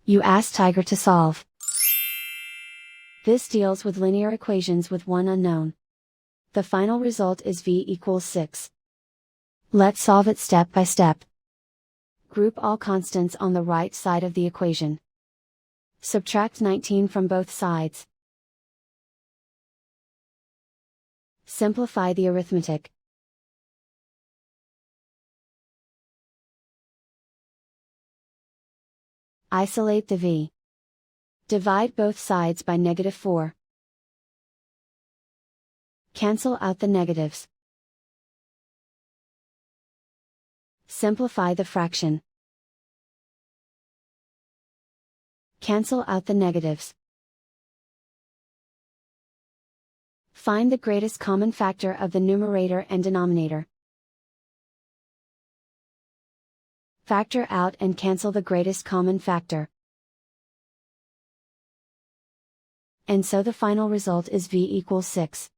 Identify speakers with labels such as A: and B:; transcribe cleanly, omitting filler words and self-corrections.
A: You ask Tiger to solve. This deals with linear equations with one unknown. The final result is v equals 6. Let's solve it step by step. Group all constants on the right side of the equation. Subtract 19 from both sides. Simplify the arithmetic. Isolate the v. Divide both sides by -4. Cancel out the negatives. Simplify the fraction. Cancel out the negatives. Find the greatest common factor of the numerator and denominator. Factor out and cancel the greatest common factor. And so the final result is v equals 6.